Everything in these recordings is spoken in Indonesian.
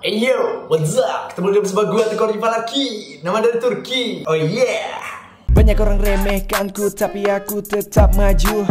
Yo, what's up? Ketemu lagi bersama gue Tekor lagi. Nama dari Turki. Oh yeah. Banyak orang remehkanku, tapi aku tetap maju.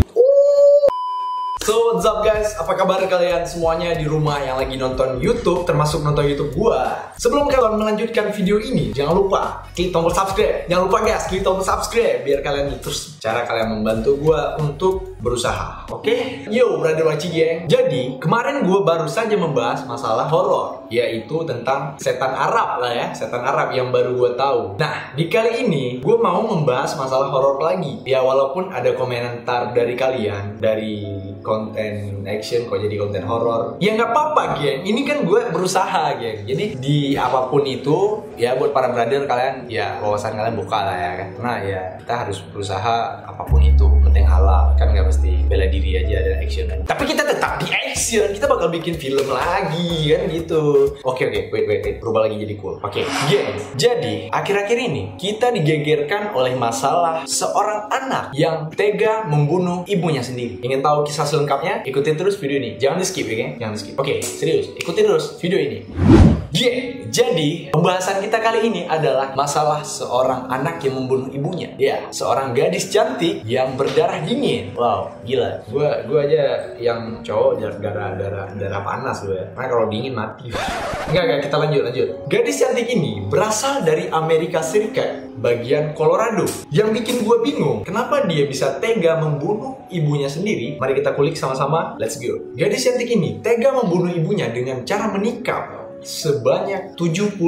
So what's up guys, apa kabar kalian semuanya di rumah yang lagi nonton YouTube, termasuk nonton YouTube gua. Sebelum kalian melanjutkan video ini, jangan lupa klik tombol subscribe. Jangan lupa guys, klik tombol subscribe biar kalian terus cara kalian membantu gua untuk berusaha. Oke? Yo, brother Waci geng. Jadi, kemarin gua baru saja membahas masalah horor, yaitu tentang setan Arab lah ya, setan Arab yang baru gua tahu. Nah, di kali ini gua mau membahas masalah horor lagi. Ya walaupun ada komentar dari kalian dari konten action kok jadi konten horor, ya nggak apa-apa geng, ini kan gue berusaha geng. Jadi di apapun itu ya buat para brother kalian ya wawasan kalian buka lah ya kan, karena ya kita harus berusaha apapun itu, penting halal kan, nggak mesti bela diri aja dan action kan. Tapi kita tetap di action, kita bakal bikin film lagi kan gitu. Oke, wait, berubah lagi jadi cool. Oke, geng, jadi akhir-akhir ini kita digegerkan oleh masalah seorang anak yang tega membunuh ibunya sendiri. Ingin tahu kisah selengkapnya? Ikutin terus video ini. Jangan di skip ya, jangan di skip. Oke, serius. Ikutin terus video ini. Jadi pembahasan kita kali ini adalah masalah seorang anak yang membunuh ibunya. Ya, seorang gadis cantik yang berdarah dingin. Wow, gila. Gua aja yang cowok darah panas gue ya. Karena kalau dingin mati. Enggak, kita lanjut. Gadis cantik ini berasal dari Amerika Serikat, bagian Colorado. Yang bikin gue bingung, kenapa dia bisa tega membunuh ibunya sendiri? Mari kita kulik sama-sama. Let's go. Gadis cantik ini tega membunuh ibunya dengan cara menikam sebanyak 79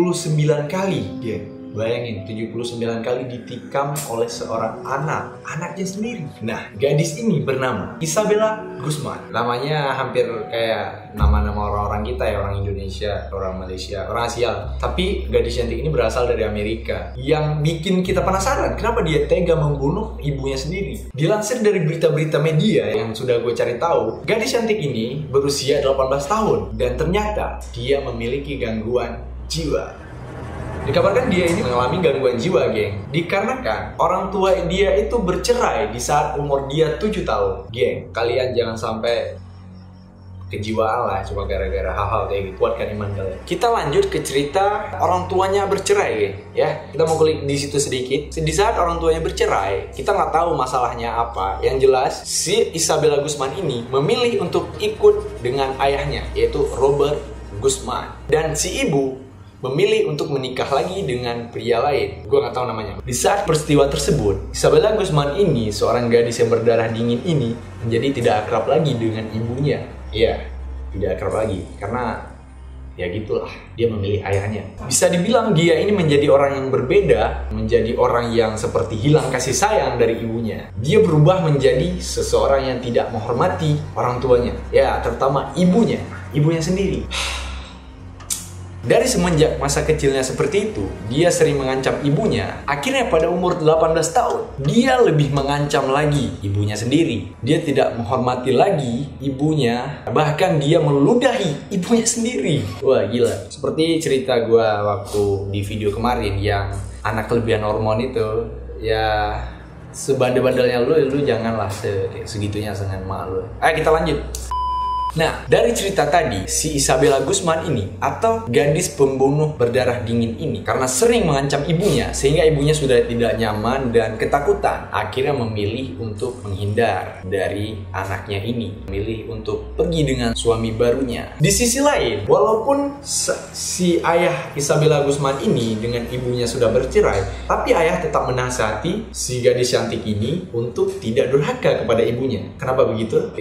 kali. Bayangin, 79 kali ditikam oleh seorang anaknya sendiri. Nah, gadis ini bernama Isabella Guzman. Namanya hampir kayak nama-nama orang-orang kita ya, orang Indonesia, orang Malaysia, orang Asia. Tapi gadis cantik ini berasal dari Amerika. Yang bikin kita penasaran, kenapa dia tega membunuh ibunya sendiri? Dilansir dari berita-berita media yang sudah gue cari tahu, gadis cantik ini berusia 18 tahun dan ternyata dia memiliki gangguan jiwa. Dikabarkan dia ini mengalami gangguan jiwa, geng. Dikarenakan orang tua dia itu bercerai di saat umur dia 7 tahun. Geng, kalian jangan sampai kejiwaan lah cuma gara-gara hal-hal kayak gitu. Kuatkan iman kalian. Kita lanjut ke cerita orang tuanya bercerai, geng. Ya, kita mau klik di situ sedikit. Di saat orang tuanya bercerai, kita nggak tahu masalahnya apa. Yang jelas, si Isabella Guzman ini memilih untuk ikut dengan ayahnya, yaitu Robert Guzman. Dan si ibu memilih untuk menikah lagi dengan pria lain. Gue gak tahu namanya. Di saat peristiwa tersebut, Isabella Guzman ini, seorang gadis yang berdarah dingin ini, menjadi tidak akrab lagi dengan ibunya. Iya, tidak akrab lagi. Karena ya gitulah, dia memilih ayahnya. Bisa dibilang dia ini menjadi orang yang berbeda, menjadi orang yang seperti hilang kasih sayang dari ibunya. Dia berubah menjadi seseorang yang tidak menghormati orang tuanya. Ya, terutama ibunya sendiri. Dari semenjak masa kecilnya seperti itu, dia sering mengancam ibunya. Akhirnya pada umur 18 tahun, dia lebih mengancam lagi ibunya sendiri. Dia tidak menghormati lagi ibunya, bahkan dia meludahi ibunya sendiri. Wah, gila. Seperti cerita gue waktu di video kemarin yang anak kelebihan hormon itu, ya sebandel-bandelnya lu janganlah segitunya dengan mak lu. Ayo kita lanjut. Nah, dari cerita tadi, si Isabella Guzman ini atau gadis pembunuh berdarah dingin ini karena sering mengancam ibunya sehingga ibunya sudah tidak nyaman dan ketakutan, akhirnya memilih untuk menghindar dari anaknya ini, memilih untuk pergi dengan suami barunya. Di sisi lain, walaupun si ayah Isabella Guzman ini dengan ibunya sudah bercerai, tapi ayah tetap menasihati si gadis cantik ini untuk tidak durhaka kepada ibunya. Kenapa begitu?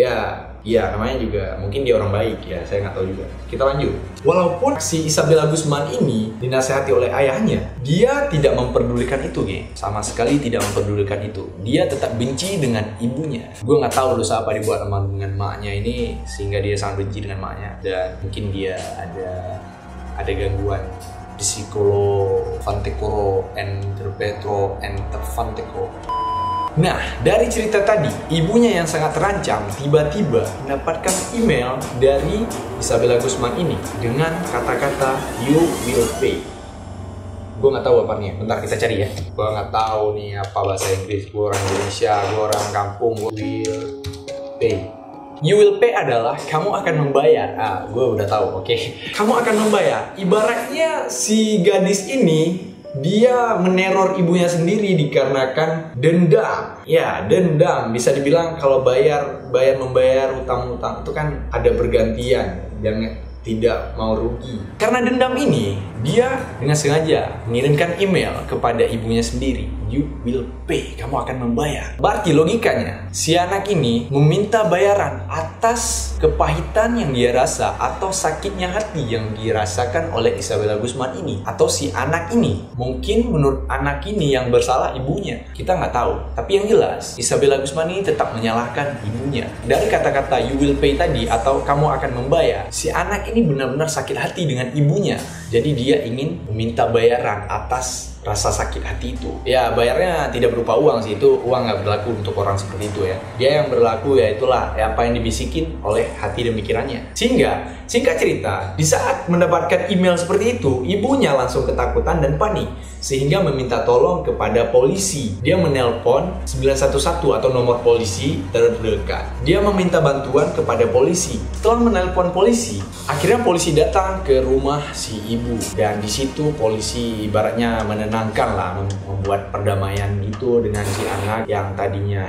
Ya, namanya juga mungkin dia orang baik ya, saya nggak tahu juga. Kita lanjut. Walaupun si Isabella Guzman ini dinasihati oleh ayahnya, dia tidak memperdulikan itu, geng. Sama sekali tidak memperdulikan itu. Dia tetap benci dengan ibunya. Gue nggak tahu dosa apa dibuat dengan maknya ini sehingga dia sangat benci dengan maknya, dan mungkin dia ada gangguan psikolofantekoro interpretro interfanteko. Nah, dari cerita tadi, ibunya yang sangat terancam tiba-tiba mendapatkan email dari Isabella Guzman ini dengan kata-kata "you will pay". Gue nggak tahu apanya, bentar kita cari ya. Gue nggak tahu nih apa bahasa Inggris. Gue orang Indonesia, gue orang kampung. Gue will pay. You will pay adalah kamu akan membayar. Gue udah tahu, oke. Kamu akan membayar. Ibaratnya si gadis ini dia meneror ibunya sendiri dikarenakan dendam. Ya, dendam. Bisa dibilang kalau membayar utang-utang itu kan ada bergantian. Jangan tidak mau rugi. Karena dendam ini, dia dengan sengaja mengirimkan email kepada ibunya sendiri. You will pay, kamu akan membayar. Berarti logikanya, si anak ini meminta bayaran atas kepahitan yang dia rasa atau sakitnya hati yang dirasakan oleh Isabella Guzman ini. Atau si anak ini. Mungkin menurut anak ini yang bersalah ibunya. Kita nggak tahu. Tapi yang jelas, Isabella Guzman ini tetap menyalahkan ibunya. Dari kata-kata you will pay tadi atau kamu akan membayar, si anak ini benar-benar sakit hati dengan ibunya. Jadi dia ingin meminta bayaran atas rasa sakit hati itu. Ya, bayarnya tidak berupa uang sih. Itu uang nggak berlaku untuk orang seperti itu ya. Dia yang berlaku ya itulah apa yang dibisikin oleh hati dan pikirannya. Sehingga, singkat cerita, di saat mendapatkan email seperti itu, ibunya langsung ketakutan dan panik. Sehingga meminta tolong kepada polisi. Dia menelpon 911 atau nomor polisi terdekat. Dia meminta bantuan kepada polisi. Setelah menelpon polisi, akhirnya polisi datang ke rumah si ibu. Dan di situ polisi ibaratnya menenangkan lah, membuat perdamaian gitu dengan si anak yang tadinya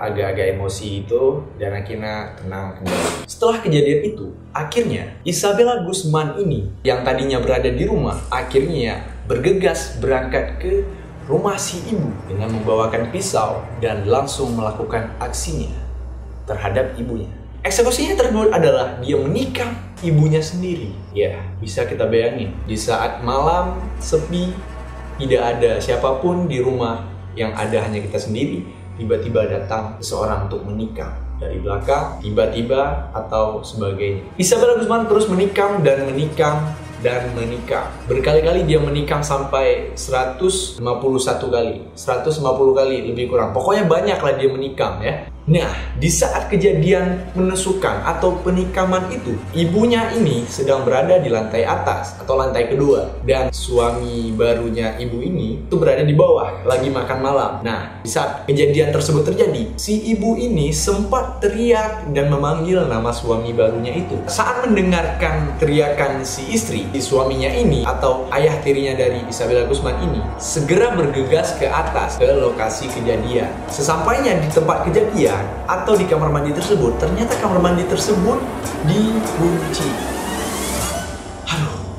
agak-agak emosi itu, dan akhirnya tenang kembali. Setelah kejadian itu, akhirnya Isabella Guzman ini yang tadinya berada di rumah akhirnya bergegas berangkat ke rumah si ibu dengan membawakan pisau dan langsung melakukan aksinya terhadap ibunya. Eksekusinya tersebut adalah dia menikam ibunya sendiri. Ya, bisa kita bayangin di saat malam sepi, tidak ada siapapun di rumah, yang ada hanya kita sendiri, tiba-tiba datang seseorang untuk menikam dari belakang, tiba-tiba atau sebagainya. Isabella Guzman terus menikam dan menikam dan menikam. Berkali-kali dia menikam sampai 151 kali. 150 kali lebih kurang. Pokoknya banyak lah dia menikam ya. Nah, di saat kejadian penusukan atau penikaman itu, ibunya ini sedang berada di lantai atas atau lantai kedua, dan suami barunya ibu ini itu berada di bawah lagi makan malam. Nah, di saat kejadian tersebut terjadi, si ibu ini sempat teriak dan memanggil nama suami barunya itu. Saat mendengarkan teriakan si istri, si suaminya ini atau ayah tirinya dari Isabella Guzman ini segera bergegas ke atas ke lokasi kejadian. Sesampainya di tempat kejadian atau di kamar mandi tersebut, ternyata kamar mandi tersebut dikunci.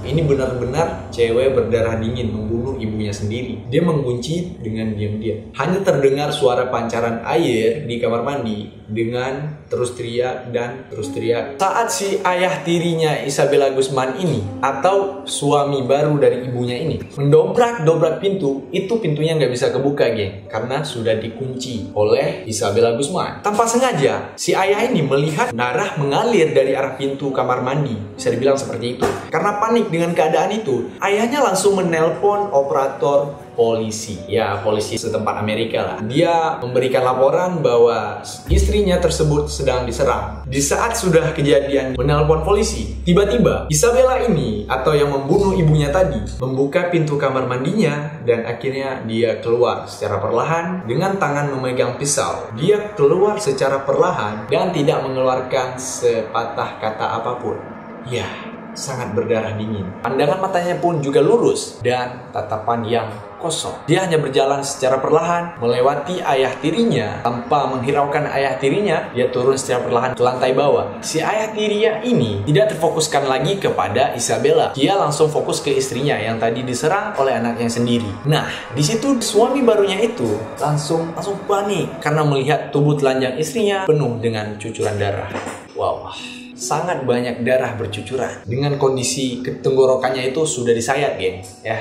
Ini benar-benar cewek berdarah dingin membunuh ibunya sendiri. Dia mengunci dengan diam-diam. Hanya terdengar suara pancaran air di kamar mandi dengan terus teriak dan terus teriak. Saat si ayah tirinya Isabella Guzman ini atau suami baru dari ibunya ini mendobrak pintu, itu pintunya nggak bisa kebuka, geng, karena sudah dikunci oleh Isabella Guzman. Tanpa sengaja, si ayah ini melihat darah mengalir dari arah pintu kamar mandi. Bisa dibilang seperti itu. Karena panik dengan keadaan itu, ayahnya langsung menelpon operator polisi. Ya, polisi setempat Amerika lah. Dia memberikan laporan bahwa istrinya tersebut sedang diserang. Di saat sudah kejadian menelpon polisi, tiba-tiba Isabella ini atau yang membunuh ibunya tadi membuka pintu kamar mandinya dan akhirnya dia keluar secara perlahan dengan tangan memegang pisau. Dia keluar secara perlahan dan tidak mengeluarkan sepatah kata apapun. Ya, sangat berdarah dingin. Pandangan matanya pun juga lurus dan tatapan yang kosong. Dia hanya berjalan secara perlahan melewati ayah tirinya. Tanpa menghiraukan ayah tirinya, dia turun secara perlahan ke lantai bawah. Si ayah tirinya ini tidak terfokuskan lagi kepada Isabella. Dia langsung fokus ke istrinya yang tadi diserang oleh anaknya sendiri. Nah, di situ suami barunya itu langsung panik karena melihat tubuh telanjang istrinya penuh dengan cucuran darah. Wow, sangat banyak darah bercucuran. Dengan kondisi tenggorokannya itu sudah disayat, geng. Ya,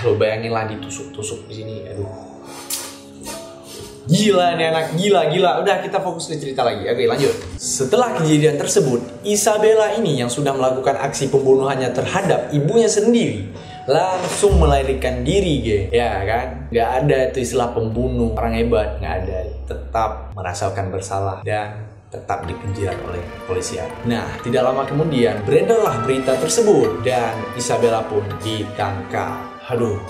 lo bayangin lah ditusuk-tusuk di sini. Aduh. Gila nih anak, gila. Udah, kita fokus ke cerita lagi. Oke, lanjut. Setelah kejadian tersebut, Isabella ini yang sudah melakukan aksi pembunuhannya terhadap ibunya sendiri langsung melarikan diri, geng. Ya kan? Gak ada itu istilah pembunuh orang hebat, gak ada. Tetap merasakan bersalah dan tetap dikejar oleh kepolisian. Nah, tidak lama kemudian beredarlah berita tersebut dan Isabella pun ditangkap. Aduh,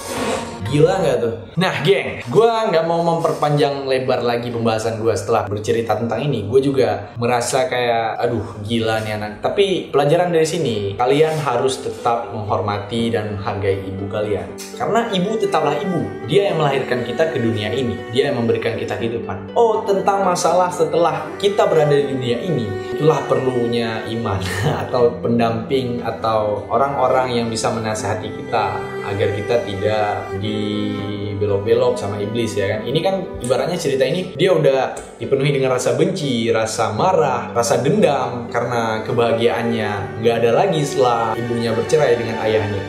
Gila nggak tuh? Nah geng, gue nggak mau memperpanjang lebar lagi pembahasan gue setelah bercerita tentang ini. Gue juga merasa kayak, aduh gila nih anak. Tapi pelajaran dari sini, kalian harus tetap menghormati dan menghargai ibu kalian. Karena ibu tetaplah ibu. Dia yang melahirkan kita ke dunia ini. Dia yang memberikan kita kehidupan. Oh, tentang masalah setelah kita berada di dunia ini, itulah perlunya iman atau pendamping atau orang-orang yang bisa menasihati kita agar kita tidak dibelok-belok sama iblis ya kan. Ini kan ibaratnya cerita ini dia udah dipenuhi dengan rasa benci, rasa marah, rasa dendam karena kebahagiaannya nggak ada lagi setelah ibunya bercerai dengan ayahnya.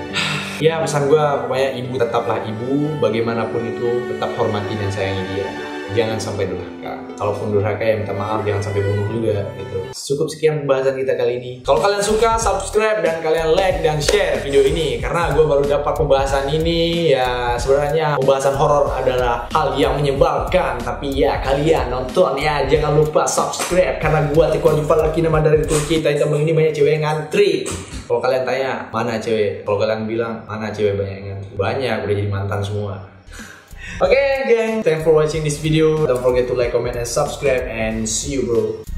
Ya pesan gue pokoknya ibu tetaplah ibu, bagaimanapun itu tetap hormati dan sayangi dia. Jangan sampai durhaka. Kalaupun durhaka ya minta maaf, jangan sampai bunuh juga gitu. Cukup sekian pembahasan kita kali ini. Kalau kalian suka, subscribe dan kalian like dan share video ini. Karena gue baru dapat pembahasan ini. Ya sebenarnya pembahasan horor adalah hal yang menyebalkan. Tapi ya kalian nonton ya. Jangan lupa subscribe. Karena gue Tiko Jumpa lagi nama dari Turki. Tadi temen ini banyak cewek yang ngantri. Kalau kalian tanya mana cewek, kalau kalian bilang mana cewek banyak yang ngantri, banyak udah jadi mantan semua. Okay, gang, thanks for watching this video. Don't forget to like, comment, and subscribe, and see you, bro.